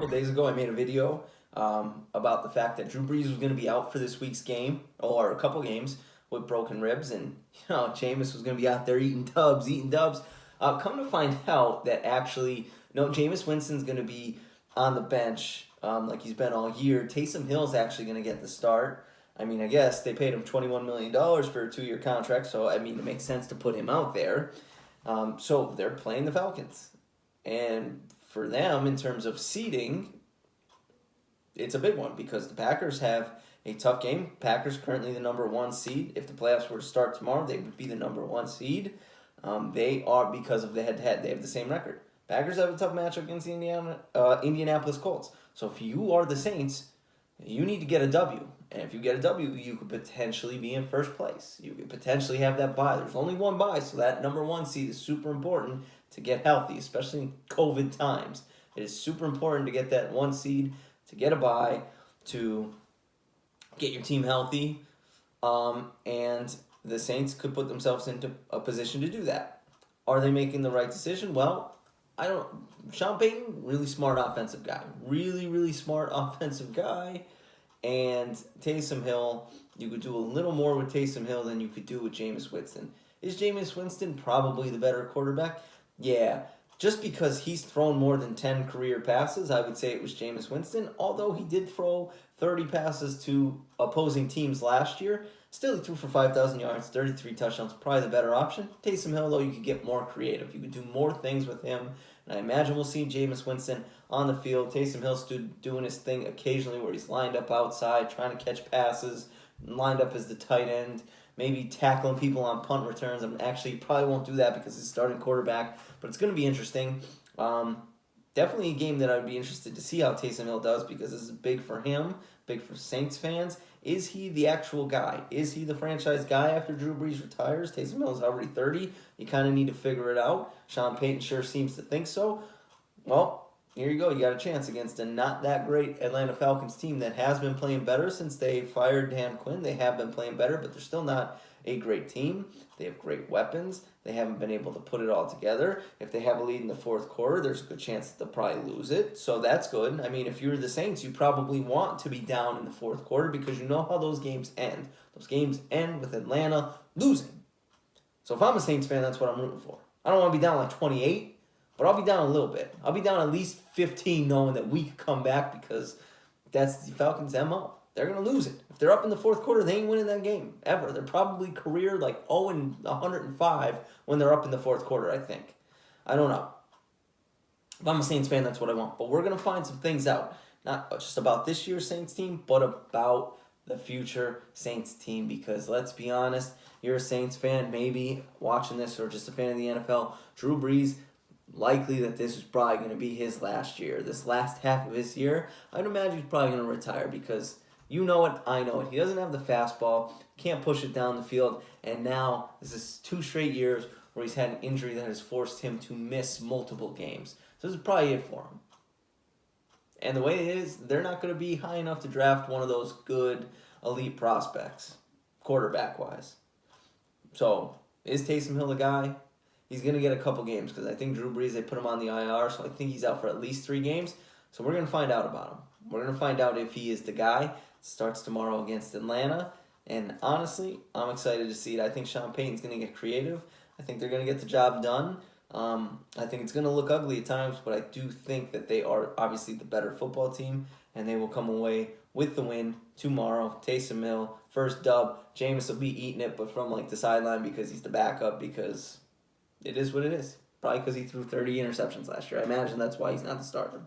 couple days ago, I made a video about the fact that Drew Brees was going to be out for this week's game, or a couple games, with broken ribs, and Jameis was going to be out there eating dubs. Come to find out that actually, no, Jameis Winston's going to be on the bench like he's been all year. Taysom Hill's actually going to get the start. I mean, I guess they paid him $21 million for a 2-year contract, so I mean, it makes sense to put him out there. So they're playing the Falcons. And for them, in terms of seeding, it's a big one because the Packers have a tough game. Packers currently the number 1 seed. If the playoffs were to start tomorrow, they would be the number 1 seed. They are, because of the head-to-head, they have the same record. Packers have a tough matchup against the Indianapolis Colts. So if you are the Saints, you need to get a W. And if you get a W, you could potentially be in first place. You could potentially have that bye. There's only one bye, so that number 1 seed is super important to get healthy, especially in COVID times. It is super important to get that 1 seed, to get a bye, to get your team healthy. And the Saints could put themselves into a position to do that. Are they making the right decision? Well, I don't. Sean Payton, really smart offensive guy. Really smart offensive guy. And Taysom Hill, you could do a little more with Taysom Hill than you could do with Jameis Winston. Is Jameis Winston probably the better quarterback? Yeah. Just because he's thrown more than 10 career passes, I would say it was Jameis Winston. Although he did throw 30 passes to opposing teams last year, still he threw for 5,000 yards, 33 touchdowns, probably the better option. Taysom Hill, though, you could get more creative. You could do more things with him. And I imagine we'll see Jameis Winston on the field. Taysom Hill doing his thing occasionally where he's lined up outside, trying to catch passes, lined up as the tight end, maybe tackling people on punt returns. Actually, he probably won't do that because he's starting quarterback, but it's going to be interesting. Definitely a game that I would be interested to see how Taysom Hill does because this is big for him, big for Saints fans. Is he the actual guy? Is he the franchise guy after Drew Brees retires? Taysom Hill is already 30. You kind of need to figure it out. Sean Payton sure seems to think so. Well, here you go. You got a chance against a not that great Atlanta Falcons team that has been playing better since they fired Dan Quinn. They have been playing better, but they're still not a great team. They have great weapons. They haven't been able to put it all together. If they have a lead in the fourth quarter, there's a good chance that they'll probably lose it. So that's good. I mean, if you're the Saints, you probably want to be down in the fourth quarter because you know how those games end. Those games end with Atlanta losing. So if I'm a Saints fan, that's what I'm rooting for. I don't want to be down like 28, but I'll be down a little bit. I'll be down at least 15 knowing that we could come back because that's the Falcons' MO. They're going to lose it. If they're up in the fourth quarter, they ain't winning that game, ever. They're probably career like 0-105 when they're up in the fourth quarter, I think. I don't know. If I'm a Saints fan, that's what I want. But we're going to find some things out. Not just about this year's Saints team, but about the future Saints team. Because let's be honest, you're a Saints fan, maybe watching this, or just a fan of the NFL. Drew Brees, likely that this is probably going to be his last year. This last half of his year, I'd imagine he's probably going to retire because you know it, I know it. He doesn't have the fastball, can't push it down the field, and now this is 2 straight years where he's had an injury that has forced him to miss multiple games. So this is probably it for him. And the way it is, they're not going to be high enough to draft one of those good elite prospects, quarterback-wise. So, is Taysom Hill the guy? He's going to get a couple games because I think Drew Brees, they put him on the IR, so I think he's out for at least 3 games. So we're going to find out about him. We're going to find out if he is the guy. Starts tomorrow against Atlanta. And honestly, I'm excited to see it. I think Sean Payton's going to get creative. I think they're going to get the job done. I think it's going to look ugly at times, but I do think that they are obviously the better football team, and they will come away with the win tomorrow. Taysom Hill, first dub. Jameis will be eating it, but from like the sideline because he's the backup because it is what it is. Probably because he threw 30 interceptions last year. I imagine that's why he's not the starter.